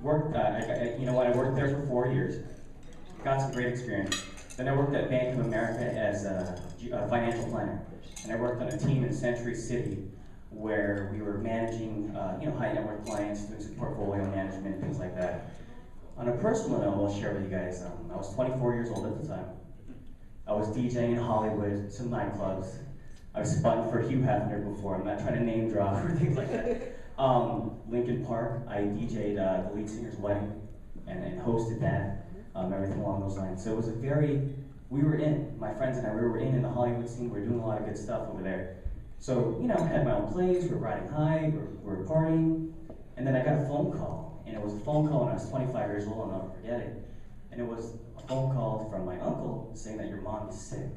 worked, you know what, I worked there for 4 years, got some great experience. Then I worked at Bank of America as a financial planner. And I worked on a team in Century City where we were managing high net worth clients, doing some portfolio management, things like that. On a personal note, I'll share with you guys, I was 24 years old at the time. I was DJing in Hollywood, some nightclubs. I've spun for Hugh Hefner before. I'm not trying to name drop or things like that. Lincoln Park, I DJ'd the lead singer's wedding and hosted that, everything along those lines. So it was a we were in, my friends and I, we were in the Hollywood scene. We were doing a lot of good stuff over there. So, you know, I had my own plays, we were riding high, we were partying, and then I got a phone call. And it was a phone call when I was 25 years old, I'll never forget it. And it was a phone call from my uncle saying that your mom is sick.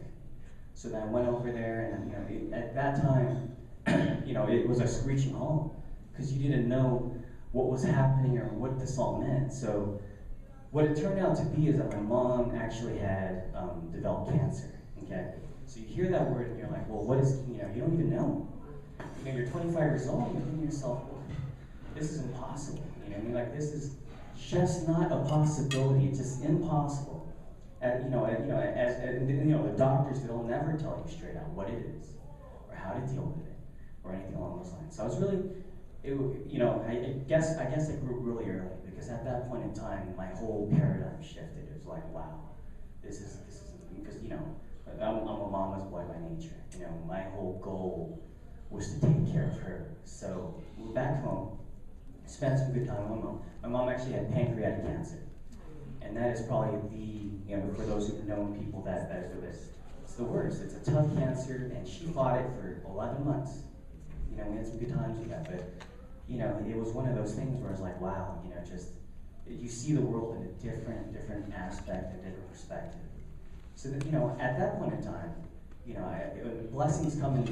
So then I went over there, and at that time, it was a screeching halt, because you didn't know what was happening or what this all meant. So what it turned out to be is that my mom actually had developed cancer, okay? So you hear that word and you're like, well, what is, you don't even know. You're 25 years old, and you think to yourself, well, this is impossible. Like this is just not a possibility, it's just impossible. The doctors, they'll never tell you straight out what it is, or how to deal with it, or anything along those lines. So I was really, I guess I grew up really early, because at that point in time, my whole paradigm shifted. It was like, wow, this is because I'm a mama's boy by nature. My whole goal was to take care of her. So moved back home, spent some good time with my mom. My mom actually had pancreatic cancer, and that is probably for those who've known people, that is it's the worst. It's a tough cancer, and she fought it for 11 months. We had some good times with that, but it was one of those things where I was like, wow, you see the world in a different aspect, a different perspective. So that, at that point in time, blessings come in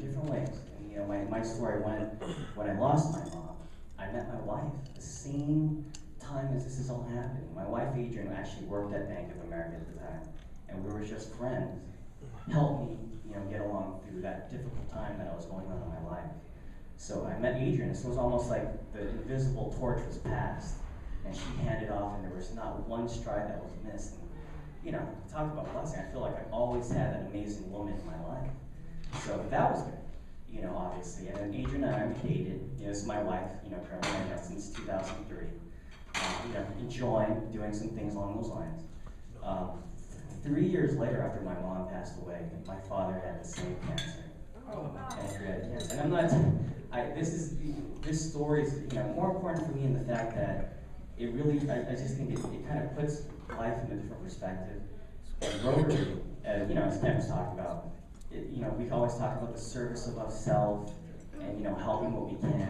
different ways. And my story, when I lost my mom, I met my wife the same time as this is all happening. My wife Adrian actually worked at Bank of America at the time, and we were just friends. Helped me, get along through that difficult time that I was going on in my life. So I met Adrian. So it was almost like the invisible torch was passed, and she handed off, and there was not one stride that was missed. And, talk about blessing. I feel like I always had an amazing woman in my life. So that was good, obviously. And then Adrian and I, we dated. This is my wife, currently I know since 2003. Enjoying doing some things along those lines. 3 years later, after my mom passed away, my father had the same cancer. Pancreatic cancer. And I'm not. This story is more important for me in the fact that it really. I just think it kind of puts life in a different perspective. And Rotary, as Ken was talking about, we always talk about the service above self, and helping what we can.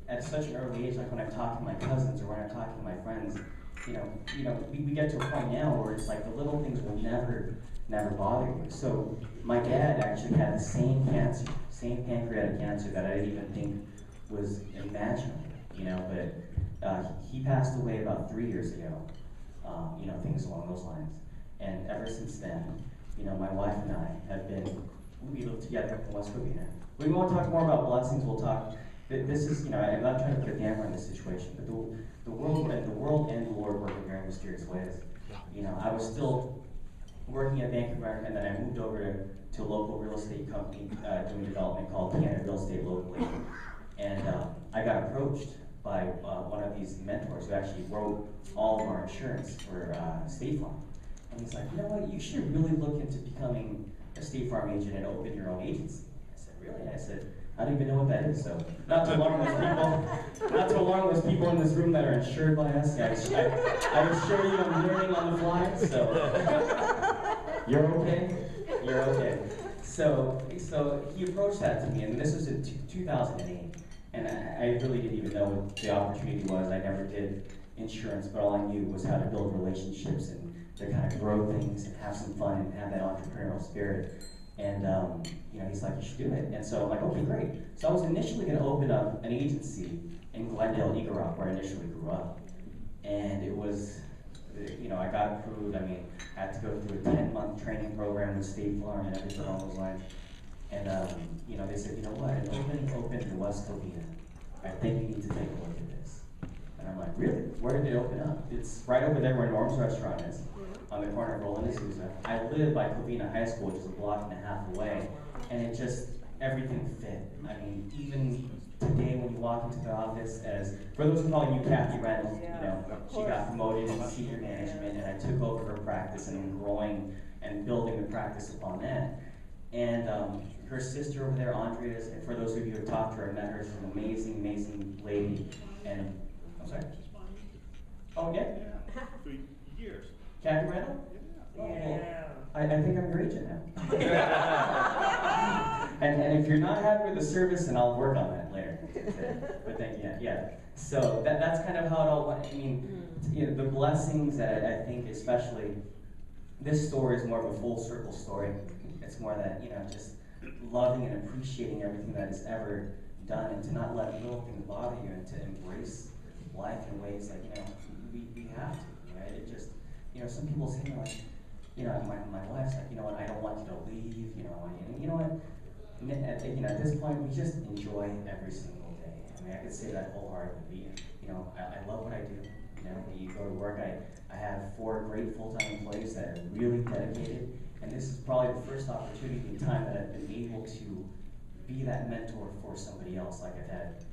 At such an early age, like when I talk to my cousins or when I talk to my friends, we get to a point now where it's like the little things will never bother you. So my dad actually had the same cancer, same pancreatic cancer that I didn't even think was imaginable, but he passed away about 3 years ago, things along those lines. And ever since then, my wife and I have we live together in West Covina. We won't talk more about blessings, we'll talk. This is, I'm not trying to put a damper on this situation, but the world and the Lord work in very mysterious ways. I was still working at Bank of America, and then I moved over to a local real estate company doing development called Canada Real Estate locally. And I got approached by one of these mentors who actually wrote all of our insurance for State Farm. And he's like, you know what, you should really look into becoming a State Farm agent and open your own agency. I said, really? I said, I don't even know what that is. So not to alarm those people in this room that are insured by us. I assure you I'm learning on the fly. So you're okay. You're okay. So he approached that to me, and this was in 2008. And I really didn't even know what the opportunity was. I never did insurance, but all I knew was how to build relationships and to kind of grow things and have some fun and have that entrepreneurial spirit. And he's like, you should do it. And so I'm like, okay, great. So I was initially going to open up an agency in Glendale, Eagle Rock, where I initially grew up. And it was, I got approved. I had to go through a 10-month training program with State Farm and everything along those lines. And they said, you know what, an open in West Covina. I think you need to take a look at this. And I'm like, really? Where did it open up? It's right over there where Norm's restaurant is, on the corner of Roland and Sousa. I live by Covina High School, which is a block and a half away, and it just, everything fit. I mean, even today when you walk into the office, as, for those who probably knew Kathy Randall, you know, she got promoted into senior management, and I took over her practice and I'm growing and building the practice upon that. And her sister over there, Andrea, for those of you who have talked to her, met her, she's an amazing, amazing lady. And, I'm sorry? Oh, yeah? For years. Kathy Randall? Yeah. I think I'm your agent now. and if you're not happy with the service, then I'll work on that later. But thank you, yeah. So that's kind of how it all went. I mean, you know, the blessings that I think especially, this story is more of a full circle story. It's more that, you know, just loving and appreciating everything that is ever done, and to not let little things bother you, and to embrace life in ways that, you know, we have to, right? It just, you know, some people say, like, you know, my wife's like, you know what, I don't want you to leave, you know, and you know what, at this point, we just enjoy every single day. I mean, I could say that wholeheartedly. You know, I love what I do. You know, you go to work, I have 4 great full-time employees that are really dedicated, and this is probably the first opportunity in time that I've been able to be that mentor for somebody else. Like, I've had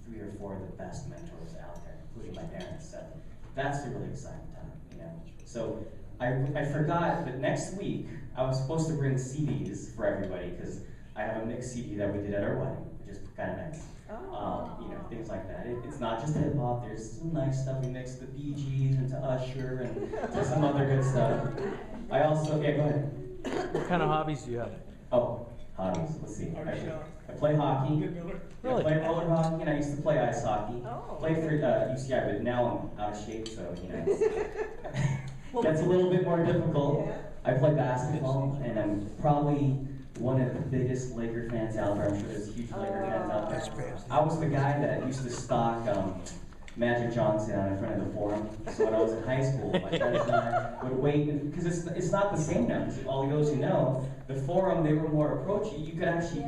3 or 4 of the best mentors out there, including my parents. So that's a really exciting time, you know. So I forgot that next week I was supposed to bring CDs for everybody, because I have a mixed CD that we did at our wedding, which is kind of nice. You know, things like that. It's not just hip hop. There's some nice stuff. We mixed the Bee Gees into Usher and to some other good stuff. I also, yeah, go ahead. What kind of hobbies do you have? Oh, hobbies. Let's see. I play hockey. Really? I play roller hockey, and I used to play ice hockey. Played for UCI, but now I'm out of shape, so, you know, that's a little bit more difficult. I play basketball, and I'm probably one of the biggest Laker fans out there. I'm sure there's huge Laker fans out there. I was the guy that used to stalk Magic Johnson out in front of the Forum. So when I was in high school, my friends and I would wait, because it's not the same now. All those who know, the Forum, they were more approachable. You could actually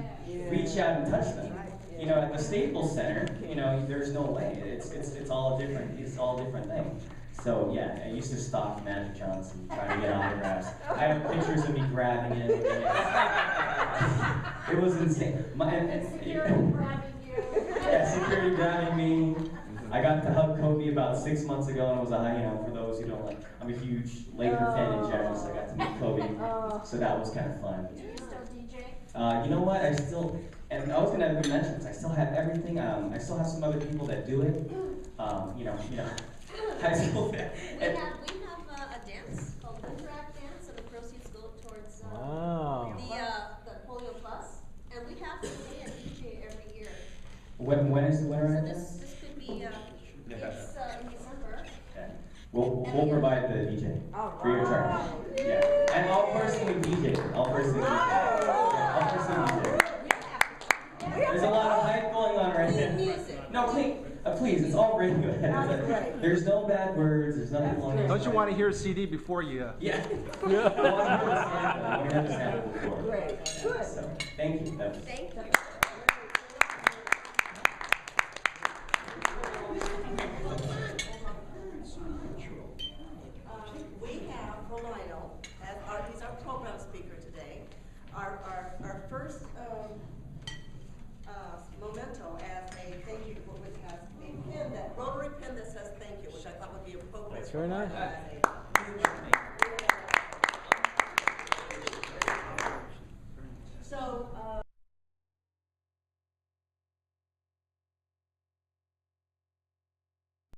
reach out and touch them. You know, at the Staples Center, you know, there's no way. It's all different. It's all a different thing. So yeah, I used to stalk Magic Johnson, trying to get autographs. I have pictures of me grabbing it. It was insane. Security grabbing you. Yeah, security grabbing me. I got to hug Kobe about 6 months ago, and it was a, you know, for those who don't, like, I'm a huge Laker fan in general, so I got to meet Kobe. So that was kind of fun. Do you still DJ? You know what? I still, and I was gonna mention this. I still have everything. I still have some other people that do it. You know. High school. We have a dance called Interact Dance, and the proceeds go towards the Polio Plus, and we have to pay a DJ every year. When is the winner? So this could be it's in December. Okay. We'll provide the DJ free of charge. Yeah, and I'll personally DJ. I'll personally DJ. There's a lot of hype going on right now. Music. No, please, it's all radio. There's no bad words. There's nothing wrong. Don't you want to hear a CD before you? Yeah. I want to have a sample before. Great. Good. So, thank you. Thank you. We have for Lionel, he's our program speaker today. Our first memento as a thank you, which has a pin, that Rotary pin that says thank you, which I thought would be appropriate. That's very nice.